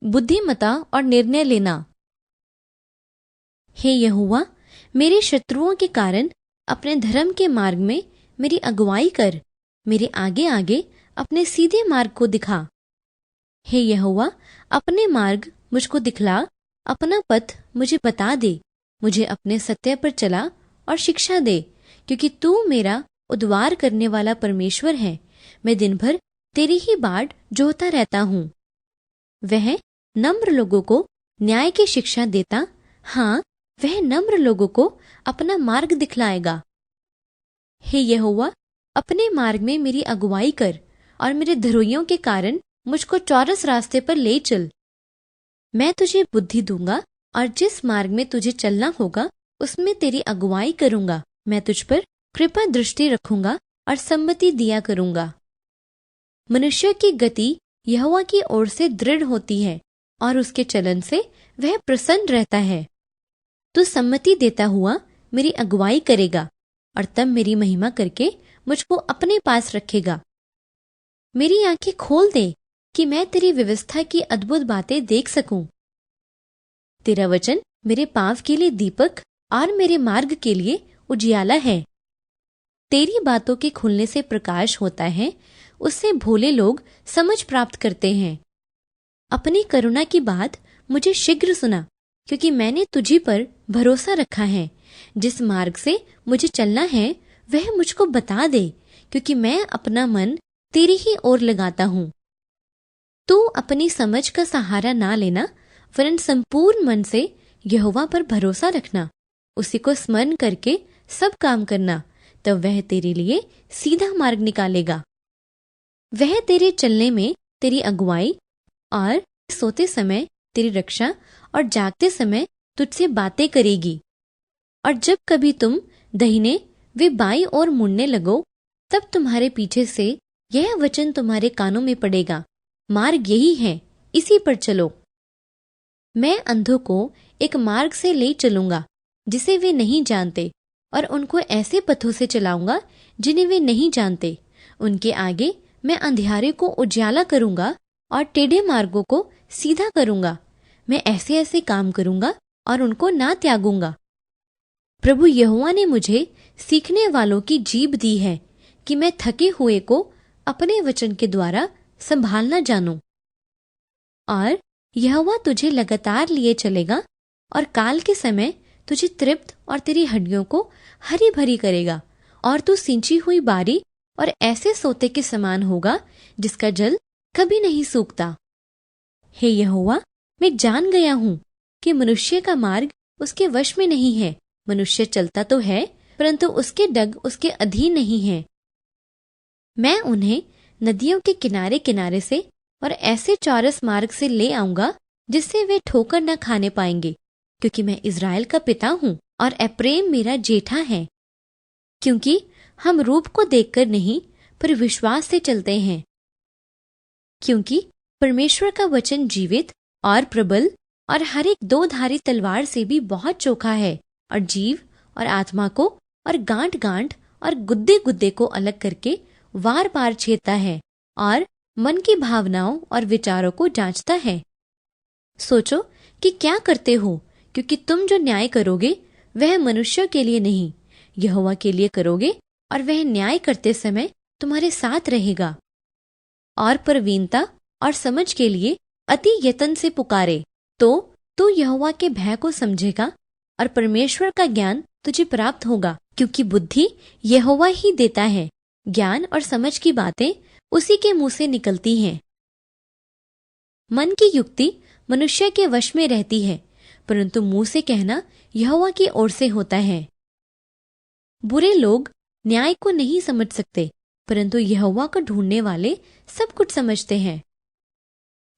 बुद्धिमता और निर्णय लेना। हे यहोवा, मेरे शत्रुओं के कारण अपने धर्म के मार्ग में मेरी अगुवाई कर, मेरे आगे आगे अपने सीधे मार्ग को दिखा। हे यहोवा, अपने मार्ग मुझको दिखला, अपना पथ मुझे बता दे, मुझे अपने सत्य पर चला और शिक्षा दे, क्योंकि तू मेरा उद्धार करने वाला परमेश्वर है। मैं दिन भर तेरी ही बाट जोहता रहता हूँ। वह नम्र लोगों को न्याय की शिक्षा देता, हाँ, वह नम्र लोगों को अपना मार्ग दिखलाएगा। हे यहोवा, अपने मार्ग में मेरी अगुवाई कर और मेरे धरोइयों के कारण मुझको चौरस रास्ते पर ले चल। मैं तुझे बुद्धि दूंगा और जिस मार्ग में तुझे चलना होगा उसमें तेरी अगुवाई करूंगा। मैं तुझ पर कृपा दृष्टि रखूंगा और सम्मति दिया करूंगा। मनुष्य की गति यहोवा की ओर से दृढ़ होती है और उसके चलन से वह प्रसन्न रहता है। तू सम्मति देता हुआ मेरी अगुवाई करेगा और तब मेरी महिमा करके मुझको अपने पास रखेगा। मेरी आंखें खोल दे कि मैं तेरी व्यवस्था की अद्भुत बातें देख सकूं। तेरा वचन मेरे पाँव के लिए दीपक और मेरे मार्ग के लिए उजियाला है। तेरी बातों के खुलने से प्रकाश होता है, उससे भोले लोग समझ प्राप्त करते हैं। अपनी करुणा की बात मुझे शीघ्र सुना, क्योंकि मैंने तुझी पर भरोसा रखा है। जिस मार्ग से मुझे चलना है वह मुझको बता दे, क्योंकि मैं अपना मन तेरी ही ओर लगाता हूँ। तू अपनी समझ का सहारा ना लेना, वरन संपूर्ण मन से यहोवा पर भरोसा रखना। उसी को स्मरण करके सब काम करना, तब वह तेरे लिए सीधा मार्ग निकालेगा। वह तेरे चलने में तेरी अगुवाई और सोते समय तेरी रक्षा और जागते समय तुझसे बातें करेगी। और जब कभी तुम दाहिने वे बाईं ओर मुड़ने लगो, तब तुम्हारे पीछे से यह वचन तुम्हारे कानों में पड़ेगा, मार्ग यही है, इसी पर चलो। मैं अंधों को एक मार्ग से ले चलूंगा जिसे वे नहीं जानते, और उनको ऐसे पथों से चलाऊंगा जिन्हें वे नहीं जानते। उनके आगे मैं अंधियारे को उजाला करूंगा और टेढ़े मार्गों को सीधा करूंगा। मैं ऐसे ऐसे काम करूंगा और उनको ना त्यागूंगा। प्रभु यहोवा ने मुझे सीखने वालों की जीभ दी है कि मैं थके हुए को अपने वचन के द्वारा संभालना जानूं। और यहोवा तुझे लगातार लिए चलेगा और काल के समय तुझे तृप्त और तेरी हड्डियों को हरी भरी करेगा, और तू सिंची हुई बारी और ऐसे सोते के समान होगा जिसका जल कभी नहीं सूखता। हे यहोवा, मैं जान गया हूं कि मनुष्य का मार्ग उसके वश में नहीं है। मनुष्य चलता तो है, परंतु उसके डग उसके अधीन नहीं है। मैं उन्हें नदियों के किनारे किनारे से और ऐसे चौरस मार्ग से ले आऊंगा जिससे वे ठोकर न खाने पाएंगे, क्योंकि मैं इज़राइल का पिता हूँ और एप्रैम मेरा जेठा है। क्योंकि हम रूप को देखकर नहीं पर विश्वास से चलते हैं। क्योंकि परमेश्वर का वचन जीवित और प्रबल और हर एक दो धारी तलवार से भी बहुत चोखा है, और जीव और आत्मा को और गांठ गांठ और गुद्दे गुद्दे को अलग करके वार पार छेदता है, और मन की भावनाओं और विचारों को जांचता है। सोचो कि क्या करते हो, क्योंकि तुम जो न्याय करोगे वह मनुष्यों के लिए नहीं, यहोवा के लिए करोगे, और वह न्याय करते समय तुम्हारे साथ रहेगा। और प्रवीणता और समझ के लिए अति यत्न से पुकारे, तो तू यहोवा के भय को समझेगा और परमेश्वर का ज्ञान तुझे प्राप्त होगा। क्योंकि बुद्धि यहोवा ही देता है, ज्ञान और समझ की बातें उसी के मुंह से निकलती हैं। मन की युक्ति मनुष्य के वश में रहती है, परंतु मुंह से कहना यहोवा की ओर से होता है। बुरे लोग न्याय को नहीं समझ सकते, परंतु यहोवा को ढूंढने वाले सब कुछ समझते हैं।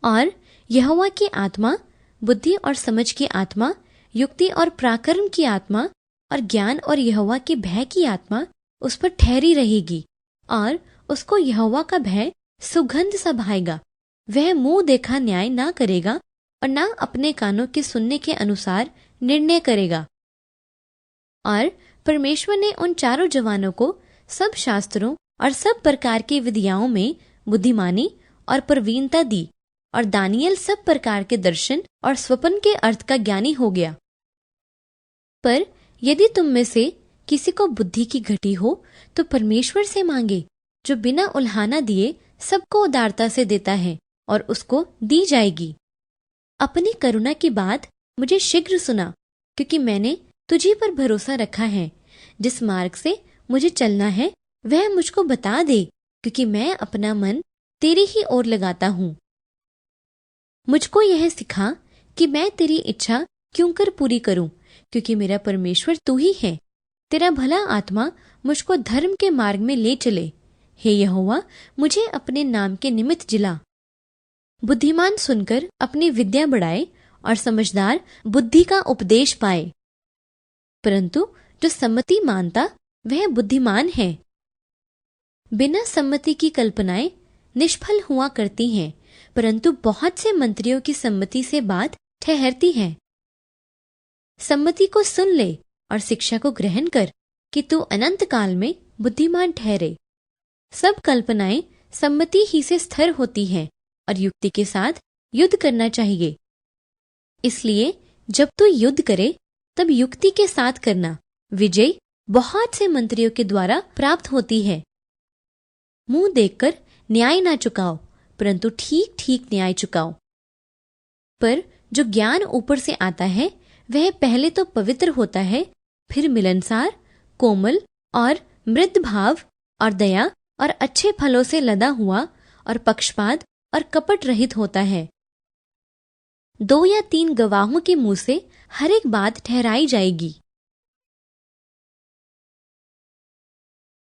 और यहोवा की आत्मा बुद्धि और समझ की आत्मा, युक्ति और पराक्रम की आत्मा और ज्ञान और यहोवा के भय की आत्मा उस पर ठहरी रहेगी, और उसको यहोवा का भय सुगंध सा भाएगा। वह मुंह देखा न्याय ना करेगा और ना अपने कानों के सुनने के अनुसार निर्णय करेगा। और परमेश्वर ने उन चारों जवानों को सब शास्त्रों और सब प्रकार की विधियाओं में बुद्धिमानी और प्रवीणता दी, और दानियल सब प्रकार के दर्शन और स्वप्न के अर्थ का ज्ञानी हो गया। पर यदि तुम में से किसी को बुद्धि की घटी हो तो परमेश्वर से मांगे, जो बिना उल्हाना दिए सबको उदारता से देता है, और उसको दी जाएगी। अपनी करुणा की बात मुझे शीघ्र सुना, क्योंकि मैंने तुझी पर भरोसा रखा है। जिस मार्ग से मुझे चलना है वह मुझको बता दे, क्योंकि मैं अपना मन तेरी ही ओर लगाता हूँ। मुझको यह सिखा कि मैं तेरी इच्छा क्यों कर पूरी करूं, क्योंकि मेरा परमेश्वर तू ही है। तेरा भला आत्मा मुझको धर्म के मार्ग में ले चले। हे यहोवा, मुझे अपने नाम के निमित्त जिला। बुद्धिमान सुनकर अपनी विद्या बढ़ाए और समझदार बुद्धि का उपदेश पाए। परंतु जो सम्मति मानता वह बुद्धिमान है। बिना सम्मति की कल्पनाएं निष्फल हुआ करती हैं, परंतु बहुत से मंत्रियों की सम्मति से बात ठहरती है। सम्मति को सुन ले और शिक्षा को ग्रहण कर कि तू अनंत काल में बुद्धिमान ठहरे। सब कल्पनाएं सम्मति ही से स्थिर होती हैं और युक्ति के साथ युद्ध करना चाहिए। इसलिए जब तू युद्ध करे तब युक्ति के साथ करना। विजय बहुत से मंत्रियों के द्वारा प्राप्त होती है। मुंह देखकर न्याय ना चुकाओ, परंतु ठीक ठीक न्याय चुकाओ। पर जो ज्ञान ऊपर से आता है वह पहले तो पवित्र होता है, फिर मिलनसार, कोमल और मृद भाव और दया और अच्छे फलों से लदा हुआ और पक्षपात और कपट रहित होता है। 2 या 3 गवाहों के मुंह से हर एक बात ठहराई जाएगी।